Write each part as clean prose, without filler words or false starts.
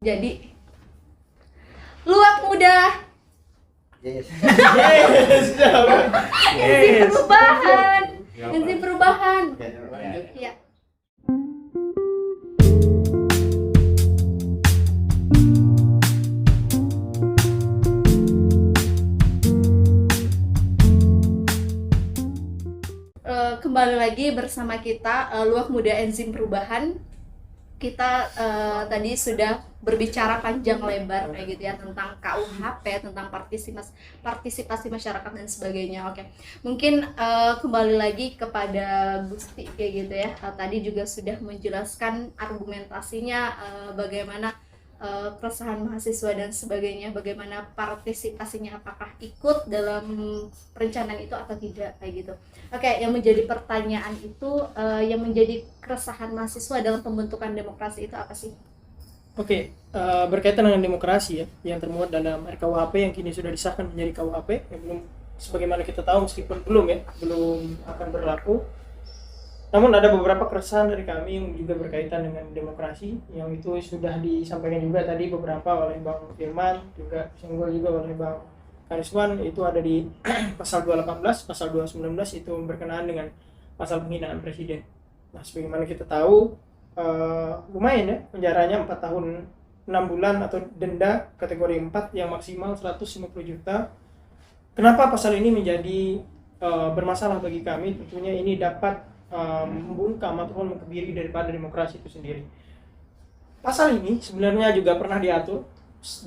Jadi luak muda Yes. Yes, enzim perubahan. Enzim perubahan. Oke, lanjut. Ya. Kembali lagi bersama kita Luak Muda Enzim Perubahan. Kita tadi sudah berbicara panjang lebar kayak gitu ya tentang KUHP, tentang partisipasi masyarakat dan sebagainya. Oke, mungkin kembali lagi kepada Gusti kayak gitu ya. Tadi juga sudah menjelaskan argumentasinya, bagaimana keresahan mahasiswa dan sebagainya, bagaimana partisipasinya, apakah ikut dalam perencanaan itu atau tidak kayak gitu. Oke, yang menjadi pertanyaan itu, yang menjadi keresahan mahasiswa dalam pembentukan demokrasi itu apa sih? Oke, berkaitan dengan demokrasi ya, yang termuat dalam RKUHP yang kini sudah disahkan menjadi KUHP, yang belum, sebagaimana kita tahu meskipun belum akan berlaku. Namun ada beberapa keresahan dari kami yang juga berkaitan dengan demokrasi, yang itu sudah disampaikan juga tadi beberapa oleh Bang Firman, juga disinggung juga oleh Bang Kariswan, itu ada di pasal 218, pasal 219 itu berkenaan dengan pasal penghinaan presiden. Nah, sebagaimana kita tahu, lumayan ya, penjaranya 4 tahun 6 bulan atau denda kategori 4 yang maksimal 150 juta. Kenapa pasal ini menjadi bermasalah bagi kami? Tentunya ini dapat membungkam ataupun mengkebiri daripada demokrasi itu sendiri. Pasal ini sebenarnya juga pernah diatur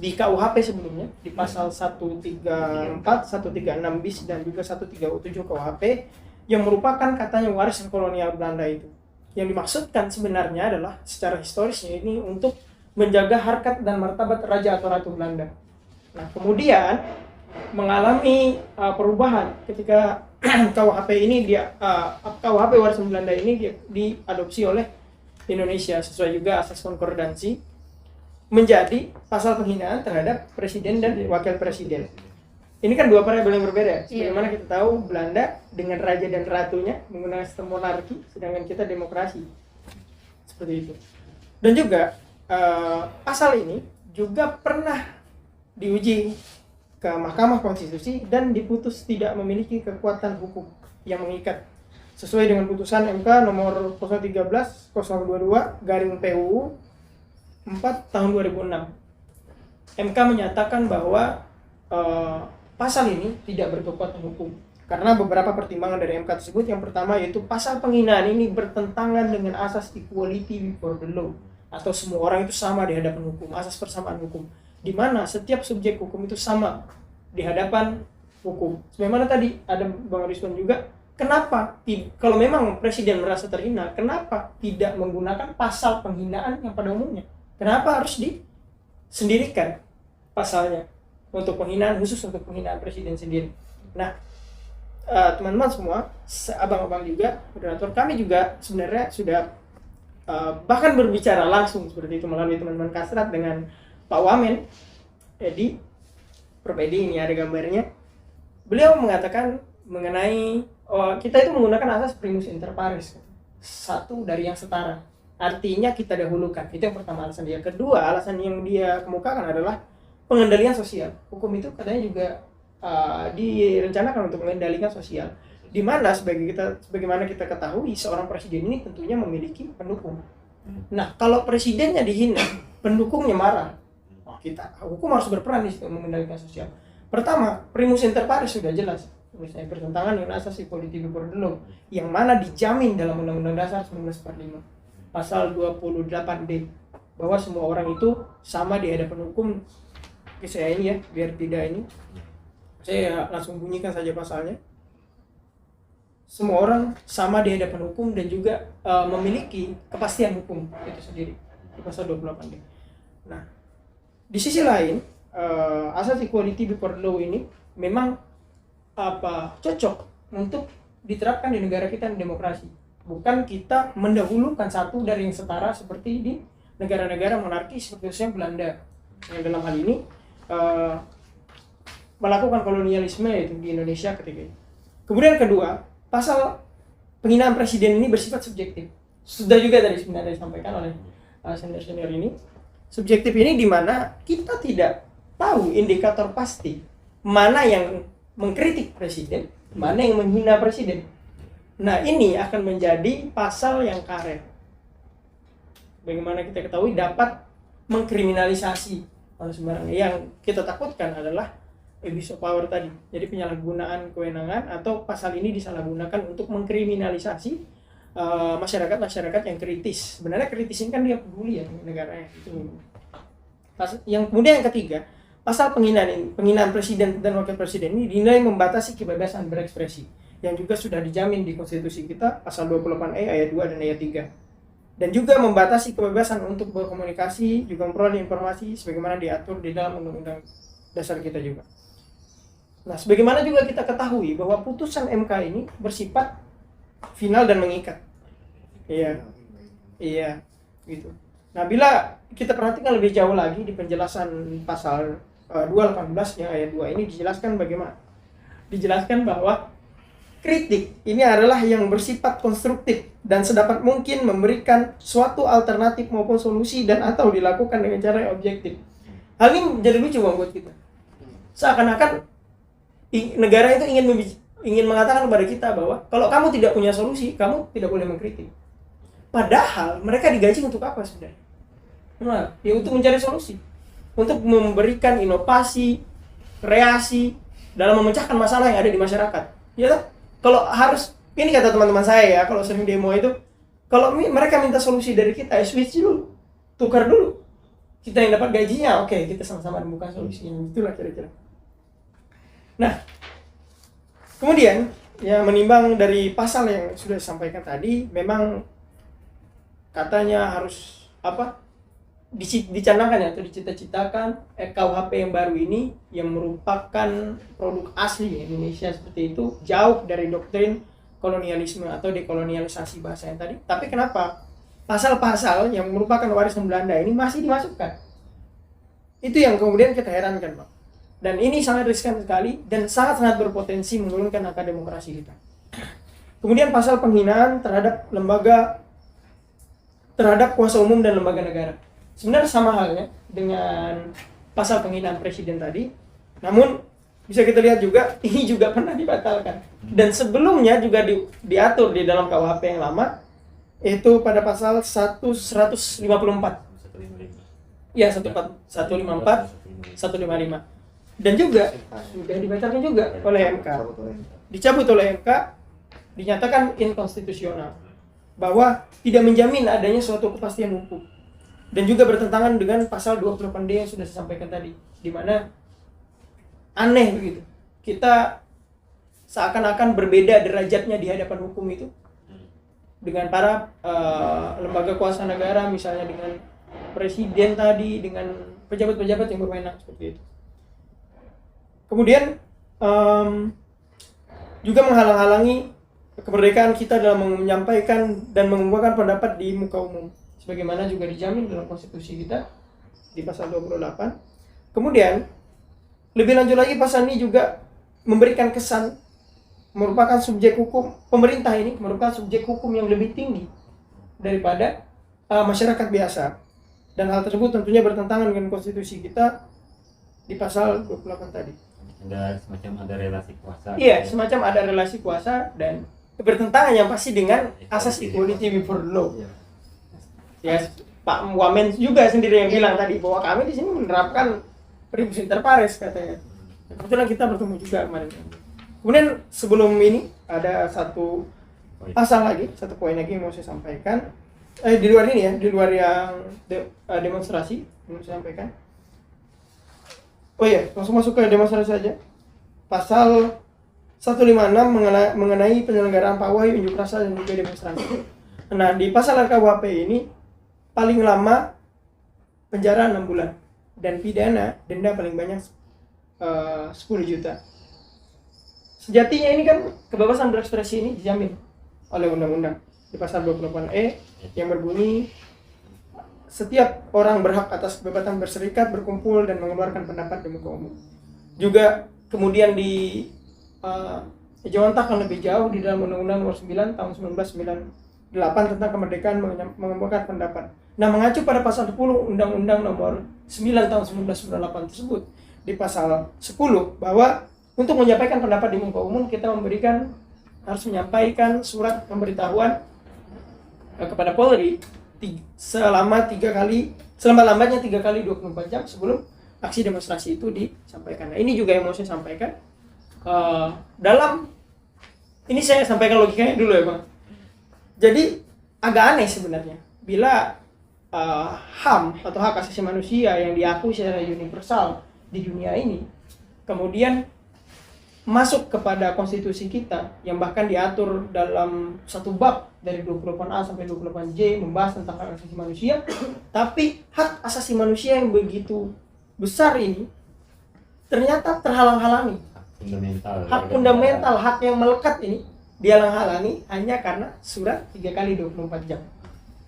di KUHP sebelumnya, di pasal 134, 136 bis dan juga 137 KUHP, yang merupakan katanya warisan kolonial Belanda itu. Yang dimaksudkan sebenarnya adalah secara historisnya ini untuk menjaga harkat dan martabat raja atau ratu Belanda. Nah, kemudian mengalami perubahan ketika KUHP ini KUHP warisan Belanda ini diadopsi oleh Indonesia sesuai juga asas konkordansi menjadi pasal penghinaan terhadap presiden dan wakil presiden. Ini kan dua variabel yang berbeda. Sebagaimana kita tahu Belanda dengan raja dan ratunya menggunakan sistem monarki, sedangkan kita demokrasi. Seperti itu. Dan juga pasal ini juga pernah diuji ke Mahkamah Konstitusi dan diputus tidak memiliki kekuatan hukum yang mengikat sesuai dengan putusan MK nomor 013/022/PUU 4 tahun 2006. MK menyatakan bahwa pasal ini tidak berkekuatan hukum karena beberapa pertimbangan dari MK tersebut. Yang pertama yaitu pasal penghinaan ini bertentangan dengan asas equality before the law, atau semua orang itu sama di hadapan hukum, asas persamaan hukum, di mana setiap subjek hukum itu sama di hadapan hukum. Sebagaimana tadi ada Bang Rizwan juga, kenapa kalau memang presiden merasa terhina, kenapa tidak menggunakan pasal penghinaan yang pada umumnya? Kenapa harus disendirikan pasalnya untuk penghinaan, khusus untuk penghinaan presiden sendiri? Nah, teman-teman semua, abang-abang juga, moderator, kami juga sebenarnya sudah bahkan berbicara langsung seperti itu melalui teman-teman Kasrat dengan Pak Wamen Edi, Prof Edi, ini ada gambarnya. Beliau mengatakan mengenai kita itu menggunakan asas primus inter pares, satu dari yang setara, artinya kita dahulukan. Itu yang pertama alasan dia. Kedua, alasan yang dia kemukakan adalah pengendalian sosial. Hukum itu katanya juga direncanakan untuk mengendalikan sosial, di mana sebagaimana kita ketahui seorang presiden ini tentunya memiliki pendukung. Nah, kalau presidennya dihina, pendukungnya marah, hukum harus berperan di situ mengendalikan sosial. Pertama, primus inter pares sudah jelas, misalnya bertentangan dengan asas equality before the law, yang mana dijamin dalam Undang-Undang Dasar 1945 pasal 28D, bahwa semua orang itu sama di hadapan hukum. Oke, saya ini ya, biar tidak ini, saya langsung bunyikan saja pasalnya. Semua orang sama di hadapan hukum dan juga memiliki kepastian hukum itu sendiri di pasal 28D. Nah, di sisi lain, asas equality before law ini memang cocok untuk diterapkan di negara kita yang demokrasi. Bukan kita mendahulukan satu dari yang setara seperti di negara-negara monarki seperti Belanda yang dalam hal ini melakukan kolonialisme yaitu di Indonesia ketika itu. Kemudian kedua, pasal penghinaan presiden ini bersifat subjektif. Sudah juga tadi sebenarnya disampaikan oleh senior-senior ini. Subjektif ini di mana kita tidak tahu indikator pasti mana yang mengkritik presiden, mana yang menghina presiden. Nah, ini akan menjadi pasal yang karet. Bagaimana kita ketahui dapat mengkriminalisasi hal sembarangan. Yang kita takutkan adalah abuse of power tadi. Jadi penyalahgunaan kewenangan atau pasal ini disalahgunakan untuk mengkriminalisasi masyarakat yang kritis. Sebenarnya kritis ini kan dia peduli ya negaranya. Yang kemudian yang ketiga, pasal penghinaan presiden dan wakil presiden ini dinilai membatasi kebebasan berekspresi yang juga sudah dijamin di konstitusi kita pasal 28E ayat 2 dan ayat 3. Dan juga membatasi kebebasan untuk berkomunikasi, juga memperoleh informasi sebagaimana diatur di dalam undang-undang dasar kita juga. Nah, sebagaimana juga kita ketahui bahwa putusan MK ini bersifat final dan mengikat. Iya, gitu. Nah, bila kita perhatikan lebih jauh lagi di penjelasan pasal 218 yang ayat 2 ini dijelaskan bagaimana? Dijelaskan bahwa kritik ini adalah yang bersifat konstruktif dan sedapat mungkin memberikan suatu alternatif maupun solusi dan atau dilakukan dengan cara yang objektif. Hal ini menjadi lucu buat kita. Seakan-akan negara itu ingin mengatakan kepada kita bahwa kalau kamu tidak punya solusi, kamu tidak boleh mengkritik. Padahal mereka digaji untuk apa sebenarnya? Nah, ya untuk mencari solusi, untuk memberikan inovasi, kreasi dalam memecahkan masalah yang ada di masyarakat. Ya kan? Kalau harus, ini kata teman-teman saya ya, kalau sering demo itu, kalau mereka minta solusi dari kita, switch dulu, tukar dulu. Kita yang dapat gajinya, oke, kita sama-sama menemukan solusinya. Itulah kira-kira. Nah, kemudian ya menimbang dari pasal yang sudah disampaikan tadi, memang katanya harus dicanangkan atau dicita-citakan KUHP yang baru ini yang merupakan produk asli Indonesia seperti itu, jauh dari doktrin kolonialisme atau dekolonialisasi bahasanya tadi. Tapi kenapa pasal-pasal yang merupakan warisan Belanda ini masih dimasukkan? Itu yang kemudian kita herankan, Pak. Dan ini sangat riskan sekali dan sangat-sangat berpotensi menurunkan angka demokrasi kita. Kemudian pasal penghinaan terhadap kuasa umum dan lembaga negara. Sebenarnya sama halnya dengan pasal penghinaan presiden tadi. Namun bisa kita lihat juga ini juga pernah dibatalkan. Dan sebelumnya juga diatur di dalam KUHP yang lama, itu pada pasal 154. Ya, 154, 155. Dan juga sudah dibatalkan juga oleh MK. Dicabut oleh MK, dinyatakan inkonstitusional. Bahwa tidak menjamin adanya suatu kepastian hukum. Dan juga bertentangan dengan pasal 28D yang sudah saya sampaikan tadi. Di mana aneh begitu. Kita seakan-akan berbeda derajatnya di hadapan hukum itu. Dengan para lembaga kuasa negara, misalnya dengan presiden tadi, dengan pejabat-pejabat yang berwenang seperti itu. Kemudian juga menghalang-halangi kemerdekaan kita dalam menyampaikan dan mengungkapkan pendapat di muka umum, sebagaimana juga dijamin dalam konstitusi kita di pasal 28. Kemudian lebih lanjut lagi, pasal ini juga memberikan kesan merupakan subjek hukum, pemerintah ini merupakan subjek hukum yang lebih tinggi daripada masyarakat biasa. Dan hal tersebut tentunya bertentangan dengan konstitusi kita di pasal 28 tadi. Ada relasi kuasa. Iya, semacam ada relasi kuasa dan bertentangan yang pasti dengan asas equality before law. Ya, Pak Wamen juga sendiri yang bilang tadi bahwa kami di sini menerapkan primus inter pares katanya. Kebetulan kita bertemu juga kemarin. Kemudian sebelum ini ada satu pasal lagi, satu poin lagi yang mau saya sampaikan. Di luar ini ya, di luar yang demonstrasi yang saya sampaikan. Oh iya, langsung masuk ke demonstrasi saja. Pasal 156 mengenai penyelenggaraan pawai, unjuk rasa dan juga demonstrasi. Nah, di pasal RKUHP ini paling lama penjara 6 bulan dan pidana denda paling banyak 10 juta. Sejatinya ini kan kebebasan berekspresi ini dijamin oleh undang-undang di pasal 28E yang berbunyi setiap orang berhak atas kebebasan berserikat, berkumpul, dan mengeluarkan pendapat di muka umum. Juga kemudian dijawantahkan lebih jauh di dalam Undang-Undang Nomor 9 tahun 1998 tentang kemerdekaan mengemukakan pendapat. Nah, mengacu pada pasal 10 Undang-Undang Nomor 9 tahun 1998 tersebut, di pasal 10 bahwa untuk menyampaikan pendapat di muka umum kita harus menyampaikan surat pemberitahuan kepada Polri selama-lambatnya 3 kali 24 jam sebelum aksi demonstrasi itu disampaikan. Nah, ini juga yang mau saya sampaikan. Ini saya sampaikan logikanya dulu ya Bang. Jadi agak aneh sebenarnya bila HAM atau hak asasi manusia yang diakui secara universal di dunia ini kemudian masuk kepada konstitusi kita yang bahkan diatur dalam satu bab dari 28A sampai 28J membahas tentang hak asasi manusia, tapi hak asasi manusia yang begitu besar ini ternyata terhalang-halangi. Hak fundamental, hak yang melekat ini dihalang-halangi hanya karena surat 3 kali 24 jam.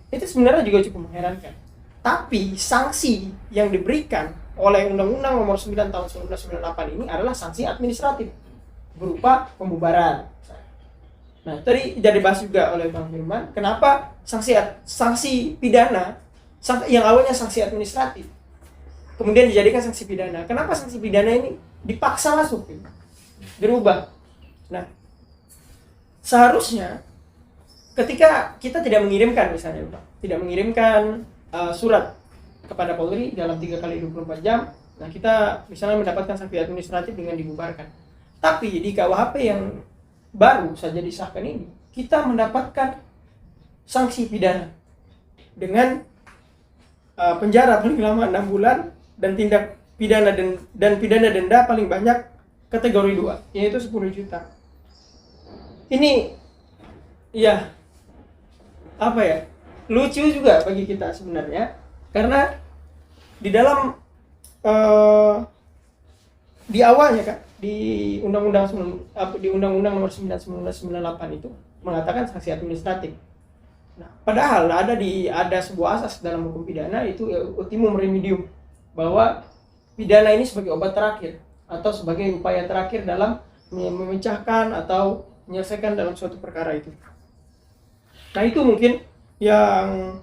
Itu sebenarnya juga cukup mengherankan. Tapi sanksi yang diberikan oleh Undang-Undang Nomor 9 tahun 1998 ini adalah sanksi administratif berupa pembubaran. Nah, tadi jadi bahas juga oleh Bang Firman, kenapa sanksi pidana yang awalnya sanksi administratif kemudian dijadikan sanksi pidana. Kenapa sanksi pidana ini dipaksa masuk, dirubah? Nah, seharusnya ketika kita tidak mengirimkan surat kepada Polri dalam 3 kali 24 jam, nah kita misalnya mendapatkan sanksi administratif dengan dibubarkan. Tapi di KUHP yang baru saja disahkan ini, kita mendapatkan sanksi pidana dengan penjara paling lama 6 bulan dan tindak pidana dan pidana denda paling banyak kategori 2, yaitu 10 juta. Ini ya lucu juga bagi kita sebenarnya, karena di dalam di awalnya kan di Undang-Undang Nomor 9 1998 itu mengatakan sanksi administratif. Nah, padahal ada sebuah asas dalam hukum pidana, itu ultimum remedium, bahwa pidana ini sebagai obat terakhir atau sebagai upaya terakhir dalam memecahkan atau menyelesaikan dalam suatu perkara itu. Nah, itu mungkin yang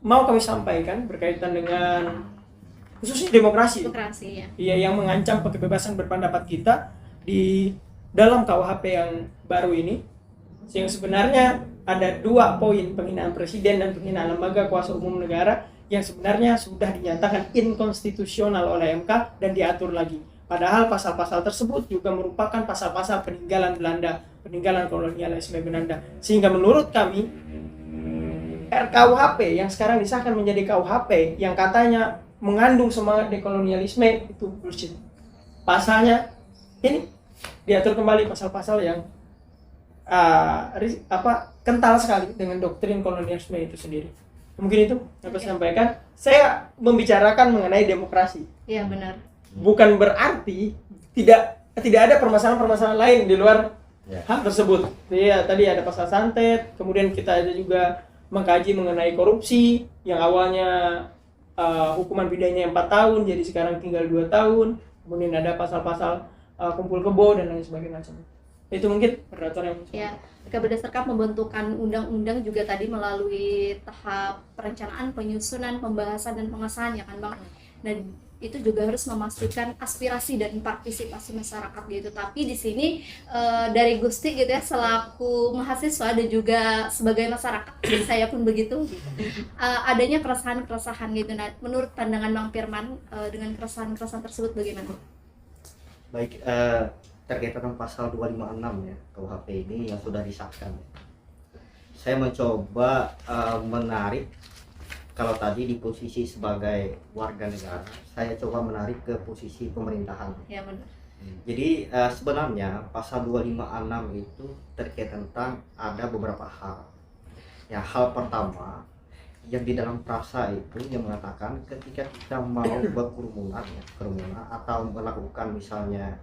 mau kami sampaikan berkaitan dengan khususnya demokrasi ya. Iya, yang mengancam kebebasan berpendapat kita di dalam KUHP yang baru ini, yang sebenarnya ada 2 poin, penghinaan presiden dan penghinaan lembaga kuasa umum negara, yang sebenarnya sudah dinyatakan inkonstitusional oleh MK dan diatur lagi. Padahal pasal-pasal tersebut juga merupakan pasal-pasal peninggalan Belanda, peninggalan kolonialisme Belanda. Sehingga menurut kami RKUHP yang sekarang disahkan menjadi KUHP yang katanya mengandung semangat dekolonialisme itu bullshit. Pasalnya ini diatur kembali pasal-pasal yang kental sekali dengan doktrin kolonialisme itu sendiri. Mungkin itu yang saya sampaikan. Saya membicarakan mengenai demokrasi. Iya, benar. Bukan berarti tidak ada permasalahan-permasalahan lain di luar hal tersebut. Iya, tadi ada pasal santet, kemudian kita ada juga mengkaji mengenai korupsi yang awalnya hukuman pidananya 4 tahun jadi sekarang tinggal 2 tahun. Kemudian ada pasal-pasal kumpul kebo dan lain sebagainya. Itu mungkin peraturan yang ya, berdasarkan pembentukan undang-undang juga tadi melalui tahap perencanaan, penyusunan, pembahasan dan pengesahan ya kan Bang. Dan itu juga harus memastikan aspirasi dan partisipasi masyarakat gitu. Tapi di sini dari Gusti gitu ya, selaku mahasiswa dan juga sebagai masyarakat, saya pun begitu adanya keresahan-keresahan gitu. Nah, menurut pandangan Bang Firman dengan keresahan-keresahan tersebut bagaimana? Baik, terkait dengan pasal 256 ya KUHP ini yang sudah disahkan, saya mencoba menarik. Kalau tadi di posisi sebagai warga negara, saya coba menarik ke posisi pemerintahan. Ya, benar. Jadi sebenarnya pasal 256 itu terkait tentang ada beberapa hal. Ya, hal pertama yang di dalam frasa itu yang mengatakan ketika kita mau berkerumunan atau melakukan misalnya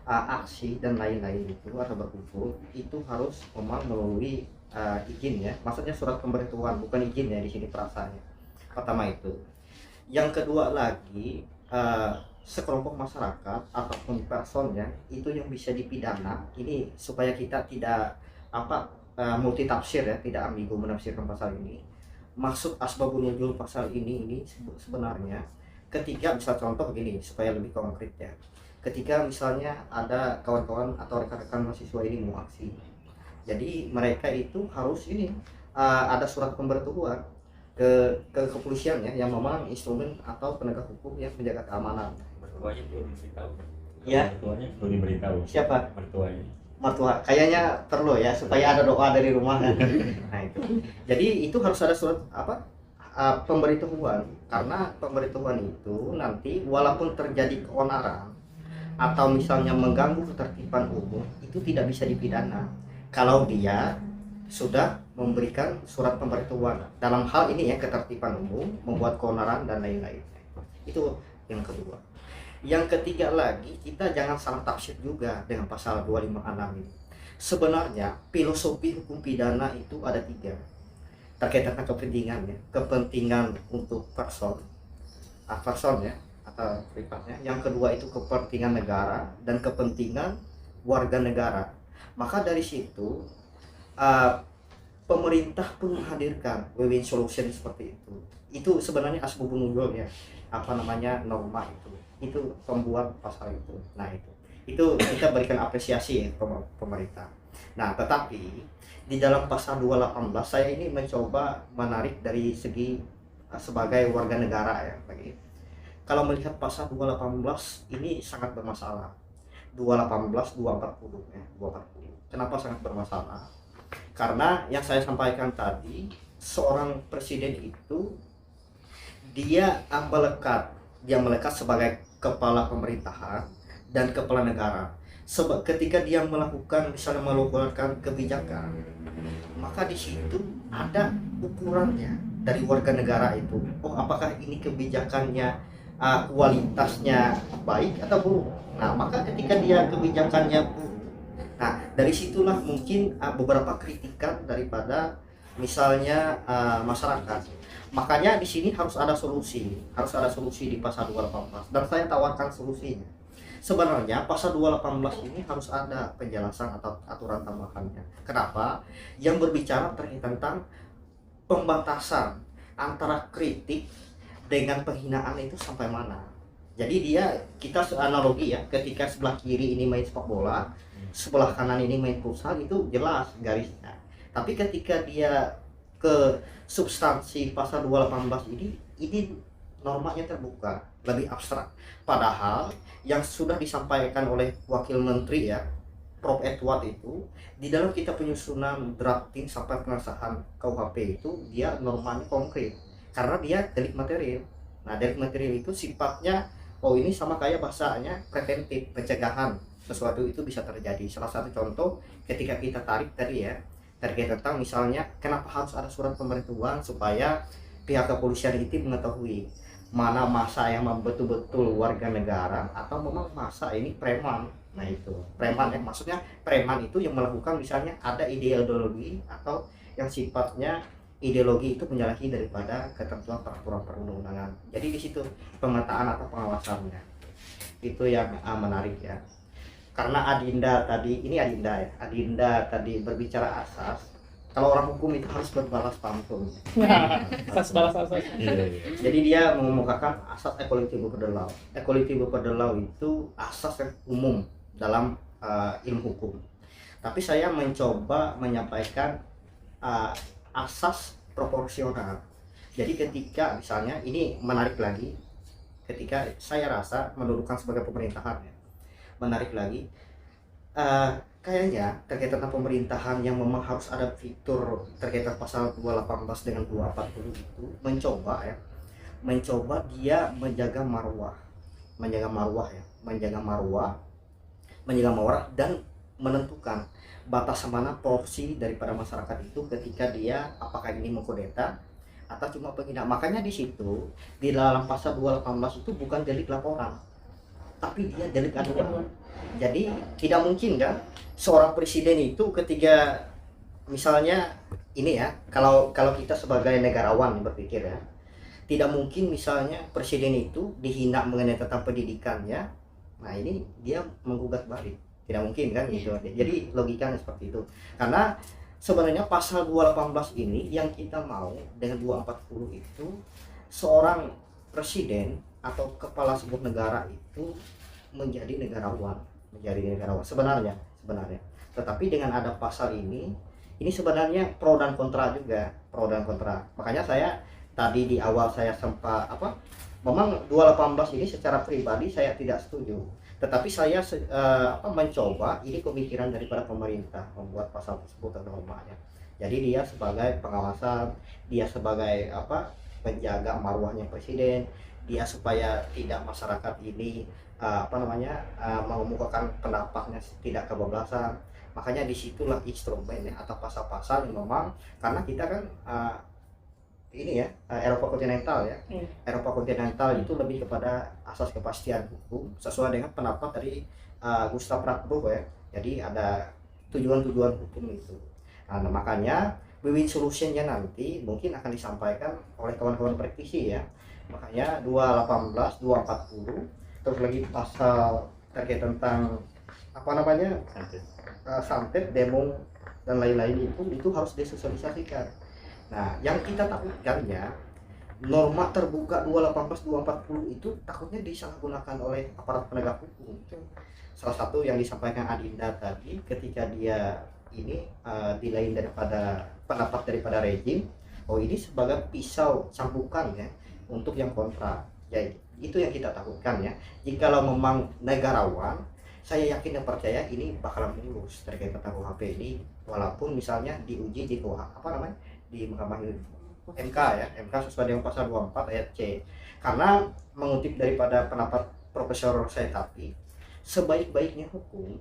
aksi dan lain-lain itu atau berkumpul, itu harus memang melalui izin ya. Maksudnya surat pemberitahuan, bukan izin ya di sini frasanya. Pertama itu. Yang kedua lagi, sekelompok masyarakat ataupun personnya itu yang bisa dipidana. Ini supaya kita tidak multi tafsir ya, tidak ambigu menafsirkan pasal ini. maksud asbabun nuzul pasal ini sebenarnya ketika misal contoh begini supaya lebih konkret ya. Ketika misalnya ada kawan-kawan atau rekan-rekan mahasiswa ini mau aksi, jadi mereka itu harus ini ada surat pemberitahuan ke kepolisian ya, yang memang instrumen atau penegak hukum yang menjaga keamanan. Mertuanya perlu diberitahu. Ya. Mertuanya perlu diberitahu. Siapa? Mertuanya. Mertua kayaknya perlu ya, supaya ada doa dari rumah kan. Nah itu, jadi itu harus ada surat pemberitahuan, karena pemberitahuan itu nanti walaupun terjadi keonaran atau misalnya mengganggu ketertiban umum itu tidak bisa dipidana kalau dia sudah memberikan surat pemberitahuan dalam hal ini ya, ketertiban umum, membuat keonaran dan lain-lain. Itu yang kedua. Yang ketiga lagi, kita jangan salah tafsir juga dengan pasal 256 ini. Sebenarnya filosofi hukum pidana itu ada 3 terkait dengan kepentingan ya. Kepentingan untuk person ya, atau privatnya. Yang kedua itu kepentingan negara dan kepentingan warga negara. Maka dari situ pemerintah pun menghadirkan win-win solution seperti itu. Itu sebenarnya asbabun nuzul ya, norma itu pembuat pasal itu. Nah itu kita berikan apresiasi ya pemerintah. Nah tetapi di dalam pasal 218 saya ini mencoba menarik dari segi sebagai warga negara ya. Kalau melihat pasal 218 ini sangat bermasalah. 218, 240 ya, 240. Kenapa sangat bermasalah? Karena yang saya sampaikan tadi, seorang presiden itu dia melekat sebagai kepala pemerintahan dan kepala negara. Sebab ketika dia melakukan misalnya mengeluarkan kebijakan, maka di situ ada ukurannya dari warga negara itu. Oh, apakah ini kebijakannya kualitasnya baik atau buruk? Nah, maka ketika dia kebijakannya buruk, nah dari situlah mungkin beberapa kritikan daripada misalnya masyarakat. Makanya di sini harus ada solusi di pasal 218 dan saya tawarkan solusinya. Sebenarnya pasal 218 ini harus ada penjelasan atau aturan tambahannya. Kenapa? Yang berbicara terkait tentang pembatasan antara kritik dengan penghinaan itu sampai mana. Jadi kita analogi ya, ketika sebelah kiri ini main sepak bola, sebelah kanan ini main futsal, itu jelas garisnya. Tapi ketika dia ke substansi pasal 218 ini normanya terbuka, lebih abstrak. Padahal yang sudah disampaikan oleh Wakil Menteri ya, Prof. Edward itu di dalam kita penyusunan drafting sampai pengesahan KUHP itu dia normanya konkret. Karena dia delik material. Nah, delik material itu sifatnya ini sama kayak bahasanya preventif, pencegahan sesuatu itu bisa terjadi. Salah satu contoh ketika kita tarik tadi ya, terkait tentang misalnya kenapa harus ada surat pemberitahuan supaya pihak kepolisian itu mengetahui mana masa yang betul-betul warga negara atau memang masa ini preman. Nah itu preman ya, maksudnya preman itu yang melakukan misalnya ada ideologi atau yang sifatnya ideologi itu menyalahi daripada ketentuan peraturan perundang-undangan. Jadi di situ pemetaan atau pengawasannya itu yang menarik ya. Karena Adinda tadi berbicara asas. Kalau orang hukum itu harus berbalas pantun. Asas balas asas. Jadi dia mengemukakan asas equality before the law. Equality before the law itu asas yang umum dalam ilmu hukum. Tapi saya mencoba menyampaikan asas proporsional. Jadi ketika misalnya ini menarik lagi, ketika saya rasa mendudukan sebagai pemerintahan ya, menarik lagi kayaknya terkait tentang pemerintahan yang memang harus ada fitur terkait pasal 218 dengan 240 itu mencoba dia menjaga marwah dan menentukan batas mana porsi daripada masyarakat itu ketika dia apakah ini mengkudeta atau cuma penghina. Makanya di situ di dalam pasal 218 itu bukan delik laporan, tapi dia delik aduan. Jadi tidak mungkin kan seorang presiden itu ketika misalnya ini ya, kalau kita sebagai negarawan berpikir ya, tidak mungkin misalnya presiden itu dihina mengenai tentang pendidikannya. Nah ini dia menggugat balik, tidak mungkin kan gitu. Jadi logikanya seperti itu. Karena sebenarnya pasal 218 ini yang kita mau dengan 240 itu seorang presiden atau kepala sebuah negara itu menjadi negarawan sebenarnya. Tetapi dengan ada pasal ini sebenarnya pro dan kontra juga, pro dan kontra. Makanya saya tadi di awal saya sempat memang 218 ini secara pribadi saya tidak setuju. Tetapi saya mencoba, ini pemikiran daripada pemerintah membuat pasal tersebut normanya. Jadi dia sebagai pengawasan, dia sebagai penjaga marwahnya presiden, dia supaya tidak masyarakat ini mengemukakan pendapatnya tidak kebablasan. Makanya disitulah instrumennya atau pasal-pasal yang memang karena kita kan Eropa kontinental ya. Eropa kontinental itu lebih kepada asas kepastian hukum sesuai dengan pendapat dari Gustav Radbruch ya. Jadi ada tujuan-tujuan hukum itu. Nah, makanya win-win solutionnya nanti mungkin akan disampaikan oleh kawan-kawan praktisi ya. Makanya 218, 240, terus lagi pasal terkait tentang santet, demo dan lain-lain itu harus disosialisasikan. Nah, yang kita takutkannya norma terbuka 218 240 itu takutnya disalahgunakan oleh aparat penegak hukum. Salah satu yang disampaikan Adinda tadi ketika dia dilain daripada pendapat daripada rejim, ini sebagai pisau cambukan ya untuk yang kontra. Ya itu yang kita takutkan ya. Jikalau memang negarawan, saya yakin dan percaya ini bakalan mulus terkait tentang KUHP ini, walaupun misalnya diuji di di Mahkamah MK ya, MK sesuai dengan pasal 24 ayat C. Karena mengutip daripada pendapat Profesor Saitapi, sebaik-baiknya hukum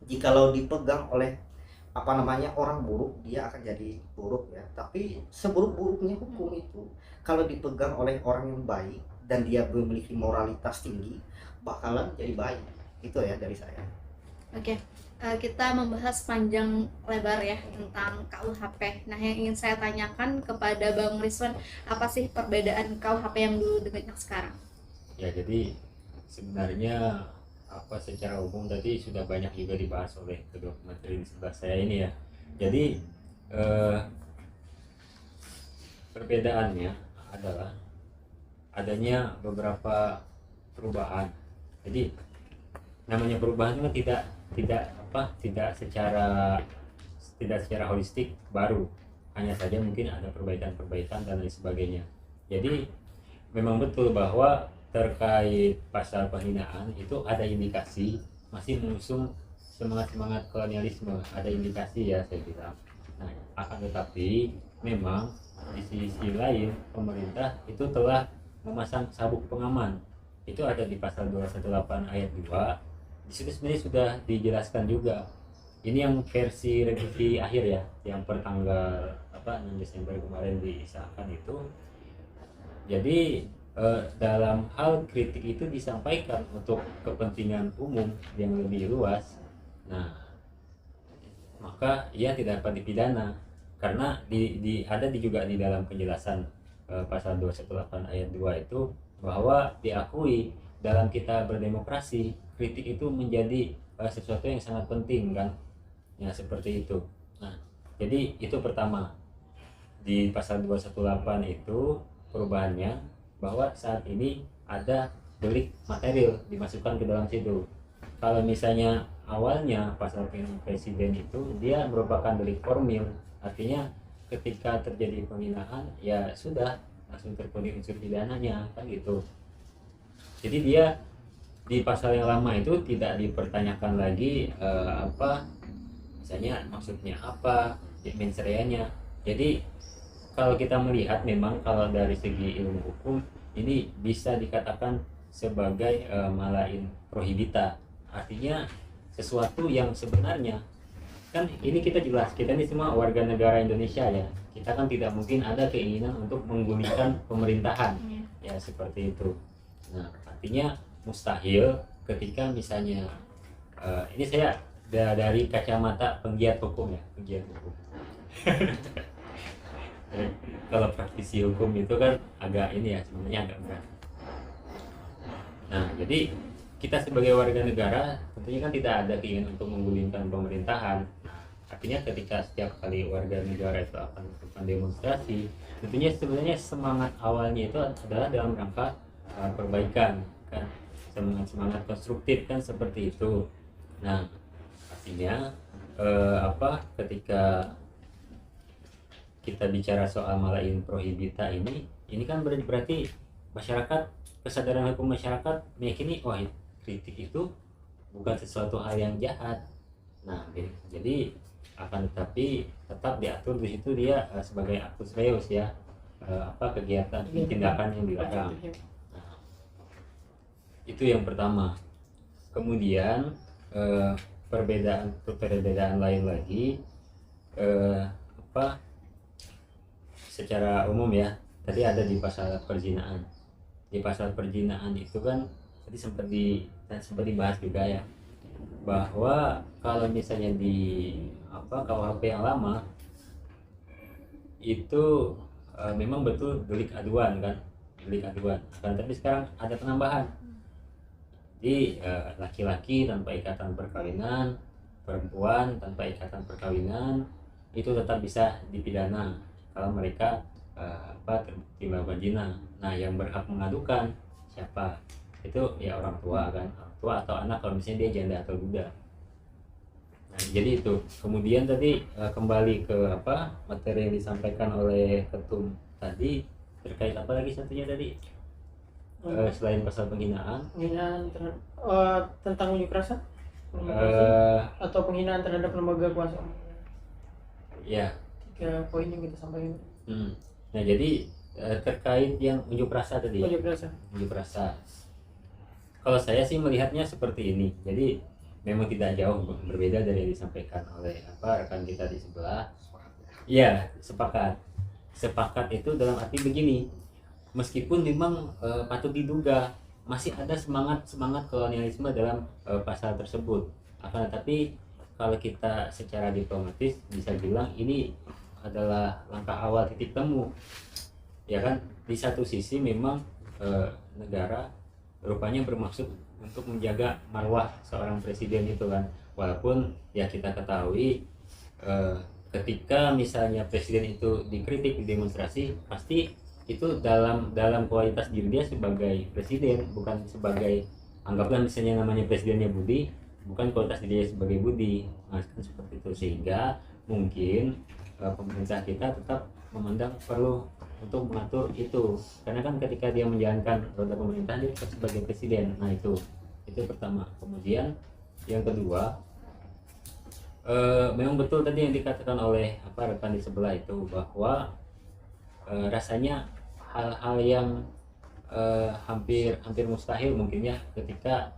jikalau dipegang oleh orang buruk, dia akan jadi buruk ya. Tapi seburuk-buruknya hukum itu kalau dipegang oleh orang yang baik dan dia memiliki moralitas tinggi, bakalan jadi baik. Itu ya dari saya. Oke. Kita membahas panjang lebar ya tentang KUHP. Nah, yang ingin saya tanyakan kepada Bang Rizwan, apa sih perbedaan KUHP yang dulu dengan yang sekarang? Ya, jadi sebenarnya secara umum tadi sudah banyak juga dibahas oleh kedua materi di sebelah saya ini ya. Jadi perbedaannya adalah adanya beberapa perubahan. Jadi namanya perubahan itu tidak secara holistik baru, hanya saja mungkin ada perbaikan dan lain sebagainya. Jadi memang betul bahwa terkait pasal penghinaan itu ada indikasi masih mengusung semangat kolonialisme, ada indikasi ya saya bilang. Nah, akan tetapi memang di sisi lain pemerintah itu telah memasang sabuk pengaman. Itu ada di pasal 218 ayat 2. Di situ sebenarnya sudah dijelaskan juga. Ini yang versi revisi akhir ya, yang pertanggal 6 Desember kemarin disahkan itu. Jadi dalam hal kritik itu disampaikan untuk kepentingan umum yang lebih luas. Nah, maka ia tidak dapat dipidana karena juga di dalam penjelasan pasal 218 ayat 2 itu bahwa diakui dalam kita berdemokrasi, kritik itu menjadi sesuatu yang sangat penting kan ya, seperti itu. Nah, jadi itu pertama di pasal 218 itu perubahannya bahwa saat ini ada delik material dimasukkan ke dalam situ. Kalau misalnya awalnya pasal penghinaan presiden itu dia merupakan delik formil, artinya ketika terjadi penghinaan ya sudah langsung terpenuhi unsur pidananya kan gitu. Jadi dia di pasal yang lama itu tidak dipertanyakan lagi misalnya maksudnya apa, mens reanya. Jadi kalau kita melihat memang kalau dari segi ilmu hukum ini bisa dikatakan sebagai malain prohibita, artinya sesuatu yang sebenarnya kan ini kita jelas, kita ini semua warga negara Indonesia ya, kita kan tidak mungkin ada keinginan untuk menggulingkan pemerintahan ya seperti itu. Nah, artinya mustahil ketika misalnya ini saya dari kacamata penggiat hukum ya, penggiat hukum. Kalau praktisi hukum itu kan agak ini ya, sebenarnya agak berat. Nah, jadi kita sebagai warga negara tentunya kan tidak ada keinginan untuk menggulingkan pemerintahan. Nah, artinya ketika setiap kali warga negara itu akan melakukan demonstrasi, tentunya sebenarnya semangat awalnya itu adalah dalam rangka perbaikan kan, semangat konstruktif kan, seperti itu. Nah artinya ketika kita bicara soal malain prohibita ini kan berarti masyarakat, kesadaran hukum masyarakat meyakini kritik itu bukan sesuatu hal yang jahat. Nah jadi akan tetapi tetap diatur di situ dia sebagai actus reus ya, kegiatan tindakan yang dilarang. Nah, itu yang pertama. Kemudian perbedaan lain lagi secara umum ya, tadi ada di pasal perzinaan. Di pasal perzinaan itu kan tadi sempat dibahas juga ya, bahwa kalau misalnya di KUHP yang lama itu memang betul delik aduan kan, tapi sekarang ada penambahan. Jadi laki-laki tanpa ikatan perkawinan, perempuan tanpa ikatan perkawinan itu tetap bisa dipidana kalau mereka terbukti melakukan zina. Nah yang berhak mengadukan siapa? Itu ya orang tua kan, orang tua atau anak kalau misalnya dia janda atau duda. Nah, jadi itu. Kemudian tadi kembali ke materi yang disampaikan oleh ketum tadi, terkait apa lagi satunya tadi? Selain pasal penghinaan tentang unjuk rasa atau penghinaan terhadap lembaga kuasa. Ya. 3 poin yang kita sampaikan. Nah jadi terkait yang unjuk rasa tadi. Unjuk rasa. Kalau saya sih melihatnya seperti ini. Jadi memang tidak jauh berbeda dari yang disampaikan oleh rekan kita di sebelah. Ya, sepakat itu dalam arti begini. Meskipun memang patut diduga masih ada semangat kolonialisme dalam pasal tersebut. Akan tetapi kalau kita secara diplomatis bisa bilang ini adalah langkah awal titik temu. Ya kan, di satu sisi memang negara rupanya bermaksud untuk menjaga marwah seorang presiden itu kan, walaupun ya kita ketahui ketika misalnya presiden itu dikritik di demonstrasi, pasti itu dalam kualitas diri dia sebagai presiden, bukan sebagai, anggaplah misalnya namanya presidennya Budi, bukan kualitas dirinya sebagai Budi. Nah, kan seperti itu, sehingga mungkin pemerintah kita tetap memandang perlu untuk mengatur itu, karena kan ketika dia menjalankan roda pemerintahan dia tetap sebagai presiden. Nah itu pertama. Kemudian yang kedua, memang betul tadi yang dikatakan oleh rekan di sebelah itu, bahwa rasanya hal-hal yang hampir mustahil mungkin ya ketika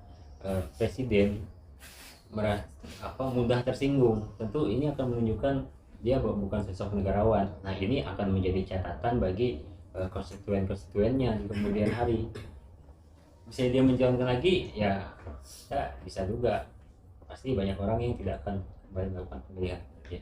presiden mudah tersinggung. Tentu ini akan menunjukkan dia bukan sosok negarawan. Nah ini akan menjadi catatan bagi konstituen-konstituennya di kemudian hari. Misalnya dia menjalankan lagi, ya kita bisa duga pasti banyak orang yang tidak akan kembali melakukan pemilihan. Ya.